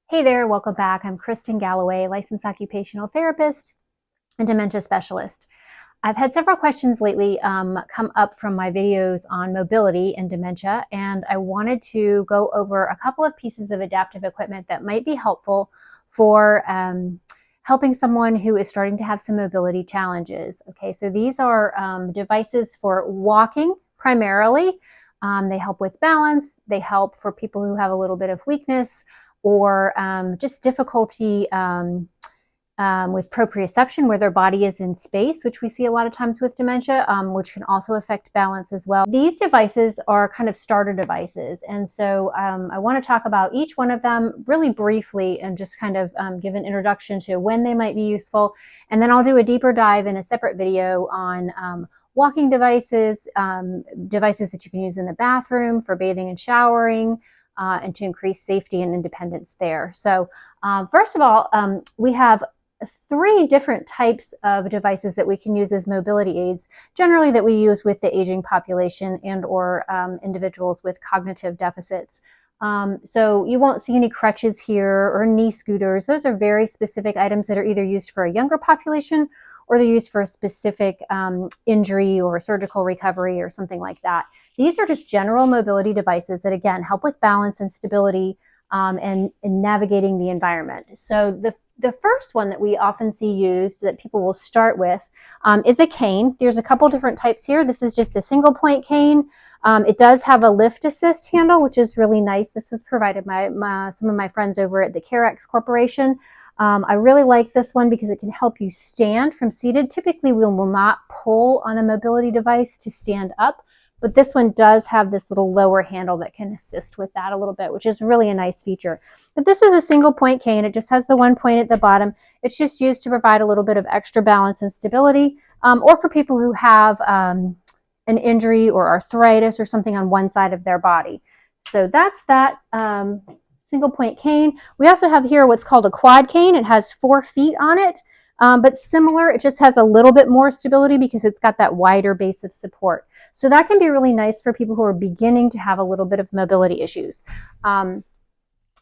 Hey there, welcome back. I'm Kristen Galloway, licensed occupational therapist and dementia specialist. I've had several questions lately come up from my videos on mobility and dementia, and I wanted to go over a couple of pieces of adaptive equipment that might be helpful for helping someone who is starting to have some mobility challenges. Okay, so these are devices for walking primarily. They help with balance. They help for people who have a little bit of weakness or just difficulty with proprioception, where their body is in space, which we see a lot of times with dementia, which can also affect balance as well. These devices are kind of starter devices, and so I want to talk about each one of them really briefly and just kind of give an introduction to when they might be useful, and then I'll do a deeper dive in a separate video on walking devices, devices that you can use in the bathroom for bathing and showering, and to increase safety and independence there. So first of all, we have 3 different types of devices that we can use as mobility aids, generally that we use with the aging population and or individuals with cognitive deficits. So you won't see any crutches here or knee scooters. Those are very specific items that are either used for a younger population or they're used for a specific injury or surgical recovery or something like that. These are just general mobility devices that, again, help with balance and stability and navigating the environment. So the first one that we often see used that people will start with is a cane. There's a couple different types here. This is just a single point cane. It does have a lift assist handle, which is really nice. This was provided by some of my friends over at the Carex Corporation. I really like this one because it can help you stand from seated. Typically, we will not pull on a mobility device to stand up, but this one does have this little lower handle that can assist with that a little bit, which is really a nice feature. But this is a single point cane. It just has the one point at the bottom. It's just used to provide a little bit of extra balance and stability, or for people who have an injury or arthritis or something on one side of their body. So that's that single point cane. We also have here what's called a quad cane. It has 4 feet on it, but similar. It just has a little bit more stability because it's got that wider base of support. So that can be really nice for people who are beginning to have a little bit of mobility issues. The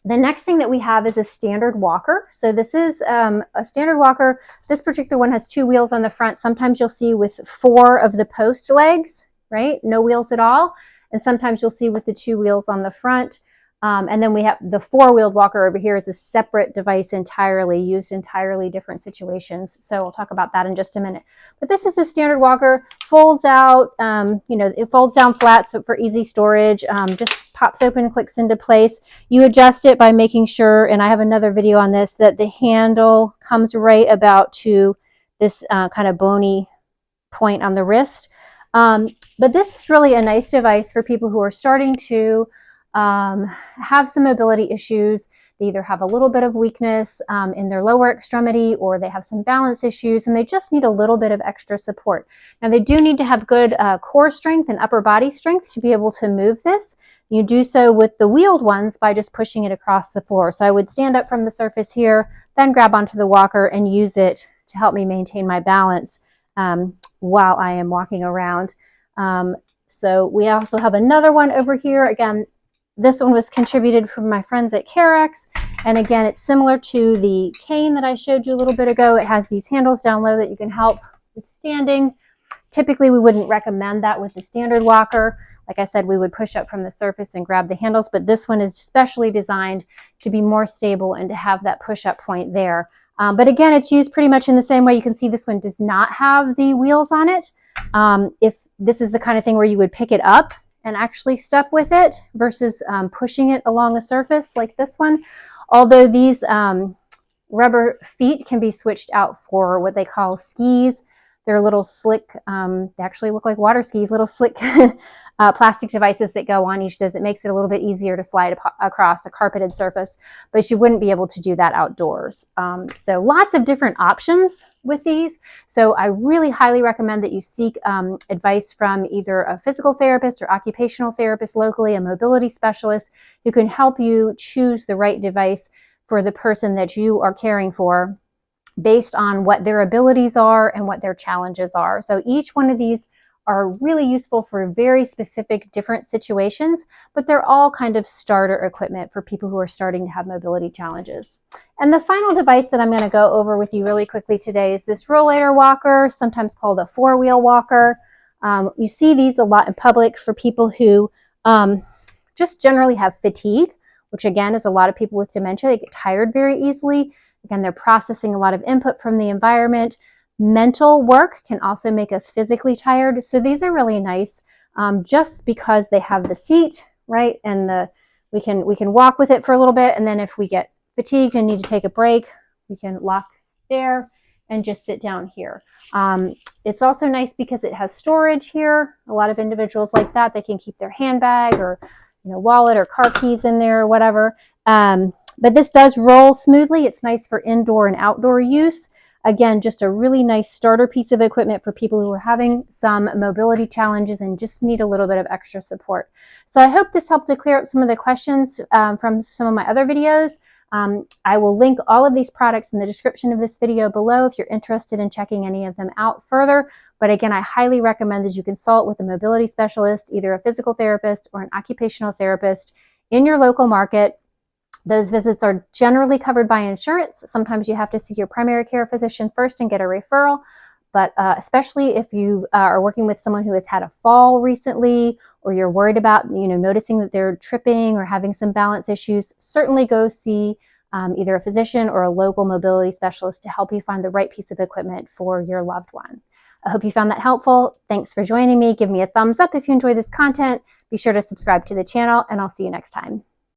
next thing that we have is a standard walker. So this is a standard walker. This particular one has 2 wheels on the front. Sometimes you'll see with 4 of the post legs, right? No wheels at all. And sometimes you'll see with the 2 wheels on the front. And then we have the 4-wheeled walker over here is a separate device entirely, used entirely different situations. So we'll talk about that in just a minute. But this is a standard walker, folds out, it folds down flat so for easy storage, just pops open, clicks into place. You adjust it by making sure, and I have another video on this, that the handle comes right about to this kind of bony point on the wrist. But this is really a nice device for people who are starting to have some mobility issues. They either have a little bit of weakness in their lower extremity, or they have some balance issues and they just need a little bit of extra support. Now they do need to have good core strength and upper body strength to be able to move this. You do so with the wheeled ones by just pushing it across the floor. So I would stand up from the surface here, then grab onto the walker and use it to help me maintain my balance while I am walking around. So we also have another one over here. Again, this one was contributed from my friends at Carex. And again, it's similar to the cane that I showed you a little bit ago. It has these handles down low that you can help with standing. Typically, we wouldn't recommend that with the standard walker. Like I said, we would push up from the surface and grab the handles, but this one is specially designed to be more stable and to have that push-up point there. But again, it's used pretty much in the same way. You can see this one does not have the wheels on it. If this is the kind of thing where you would pick it up and actually step with it versus pushing it along a surface like this one. Although these rubber feet can be switched out for what they call skis. They're little slick, they actually look like water skis, little slick plastic devices that go on each of those. It makes it a little bit easier to slide across a carpeted surface, but you wouldn't be able to do that outdoors. So lots of different options with these. So I really highly recommend that you seek advice from either a physical therapist or occupational therapist locally, a mobility specialist who can help you choose the right device for the person that you are caring for based on what their abilities are and what their challenges are. So each one of these are really useful for very specific different situations, but they're all kind of starter equipment for people who are starting to have mobility challenges. And the final device that I'm going to go over with you really quickly today is this rollator walker, sometimes called a four-wheel walker. You see these a lot in public for people who just generally have fatigue, which again is a lot of people with dementia. They get tired very easily. Again, they're processing a lot of input from the environment. Mental work can also make us physically tired. So these are really nice just because they have the seat, right? And we can walk with it for a little bit. And then if we get fatigued and need to take a break, we can lock there and just sit down here. It's also nice because it has storage here. A lot of individuals like that, they can keep their handbag or wallet or car keys in there or whatever. But this does roll smoothly. It's nice for indoor and outdoor use. Again, just a really nice starter piece of equipment for people who are having some mobility challenges and just need a little bit of extra support. So I hope this helped to clear up some of the questions from some of my other videos. I will link all of these products in the description of this video below if you're interested in checking any of them out further. But again, I highly recommend that you consult with a mobility specialist, either a physical therapist or an occupational therapist in your local market. Those visits are generally covered by insurance. Sometimes you have to see your primary care physician first and get a referral. But especially if you are working with someone who has had a fall recently, or you're worried about noticing that they're tripping or having some balance issues, certainly go see either a physician or a local mobility specialist to help you find the right piece of equipment for your loved one. I hope you found that helpful. Thanks for joining me. Give me a thumbs up if you enjoy this content. Be sure to subscribe to the channel, and I'll see you next time.